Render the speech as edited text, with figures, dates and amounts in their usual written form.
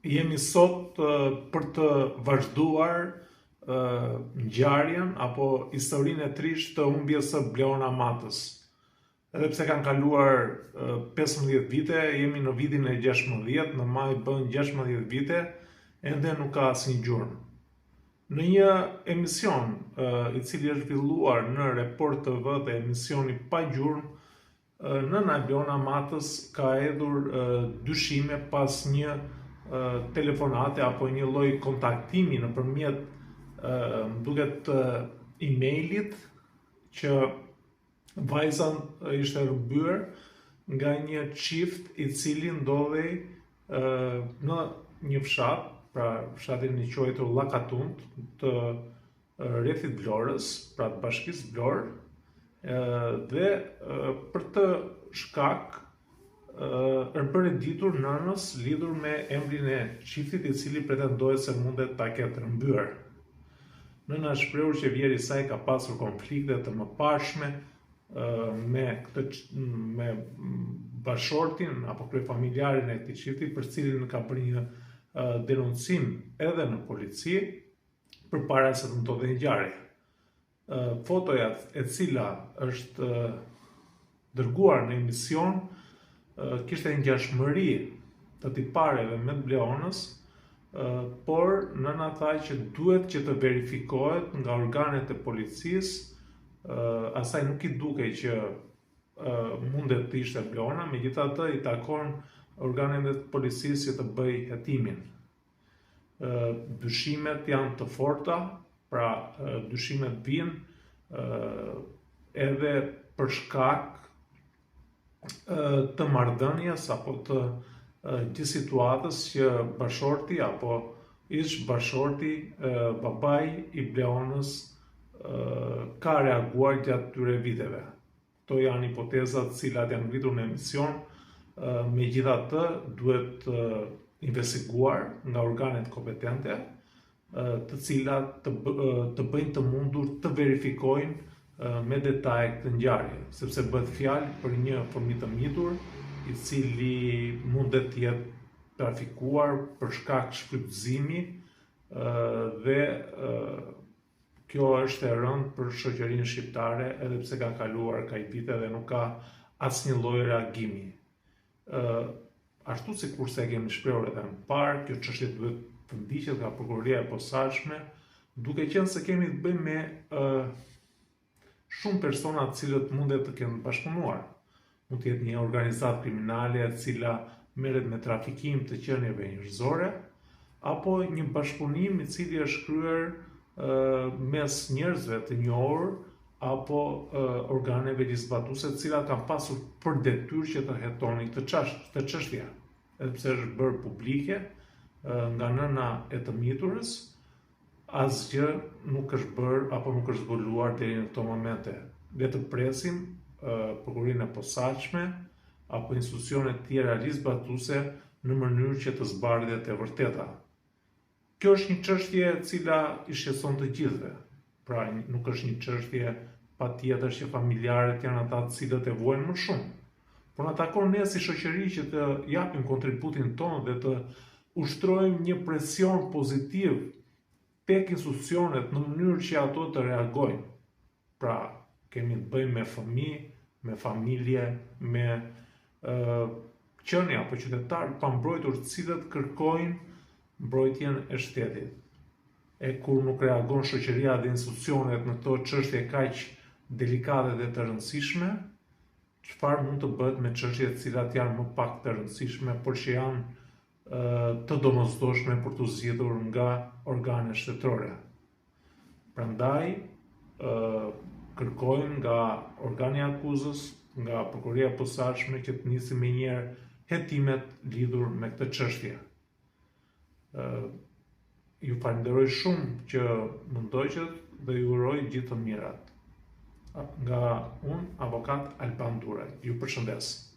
Jemi sot për të vazhduar ngjarjen apo historinë e trisht të humbjes së Bleona Matës. Edhe pse kanë kaluar 15 vite, jemi në vitin e 16, në maj bën 16 vite, ende nuk ka asnjë gjurmë. Në një emision i cili është zhvilluar në Report TV dhe emisioni pa gjurmë, nëna Bleona Matës ka hedhur dyshime pas një telefonate apo një lloj kontaktimi nëpërmjet më duket emailit që vajza ishte rrëbyer nga një çift i cili ndodhej në një fshat, pra fshatin e quajtur Llakatunt të rrethit Vlorës, pra të bashkisë Vlorë, dhe për të shkak është bërë ditur nënës lidhur me emrin e çiftit i cili pretendohet se mundet ta ketë rrëmbyer. Nëna është shprehur që vjeri i saj ka pasur konflikte të mëparshme me bashortin apo kryefamiljarin e këtij çifti, për cilin ka bërë një denoncim edhe në polici përpara se të ndodhte ngjarja. Fotoja e cila është dërguar në emision kishte ngjashmëri të tipareve me të Bleonës, por nëna tha që duhet që të verifikohet nga organet e policisë. Asaj nuk i dukej që mundet të ishte Bleona, megjithatë i takon organeve të policisë që të bëj hetimin. Dyshimet janë të forta, pra dyshimet vijnë edhe për shkak të marrëdhënies apo të një situatës që bashorti apo ish bashorti, babai i Bleonës, ka reaguar gjatë këtyre viteve. Këto janë hipotezat të cilat janë ngritur në emision, megjithatë duhet investiguar nga organet kompetente, të cilat të bëjnë të mundur të verifikojnë me detaje këtë ngjarje, sepse bëhet fjalë për një fëmijë të mitur, i cili mundet të jetë trafikuar për shkak shfrytëzimi dhe kjo është e rëndë për shoqërinë shqiptare, edhe pse ka kaluar kaq vite dhe nuk ka asnjë lloj reagimi. Ashtu sikurse e kemi shprehur edhe më parë, kjo çështje duhet të ndiqet nga prokuroria e posaçme, duke qenë se kemi të bëjmë me shumë persona të cilët mundet të kenë bashkëpunuar. Mund të jetë një organizatë kriminale e cila merret me trafikim të qenieve njerëzore, apo një bashkëpunim i cili është kryer mes njerëzve të njohur apo organeve ligjzbatuese të cilat kanë pasur për detyrë që të hetonin këtë çështje, edhe pse është bërë publike nga nëna e të miturës, asgjë nuk është bërë apo nuk është zbuluar deri në këto momente. Le të presim prokurorinë e posaçme apo institucione të tjera ligjzbatuese në mënyrë që të zbardhet e vërteta. Kjo është një çështje e cila i shqetëson të gjithëve. Pra nuk është një çështje patjetër që familjarët janë ata të cilët e vuajnë më shumë. Por na takon ne si shoqëri që të japim kontributin tonë dhe të ushtrojmë një presion pozitiv tek institucionet në mënyrë që ato të reagojnë. Pra, kemi të bëjmë me fëmijë, me familje, me qenie apo qytetarë pa mbrojtur të cilët kërkojnë mbrojtjen e shtetit. E kur nuk reagon shoqëria dhe institucionet në këto çështje kaq delikate dhe të rëndësishme, çfarë mund të bëhet me çështjet të cilat janë më pak të rëndësishme, por që janë të domosdoshme për të zgjidhur nga organet shtetërore. Prandaj kërkojmë nga organi i akuzës, nga prokuroria e posaçme që të nisi menjëherë hetimet lidhur me këtë çështje. Ju falenderoj shumë që më ndoqët dhe ju uroj gjithë të mirat. Nga unë, avokat Alban Duraj. Ju përshëndes.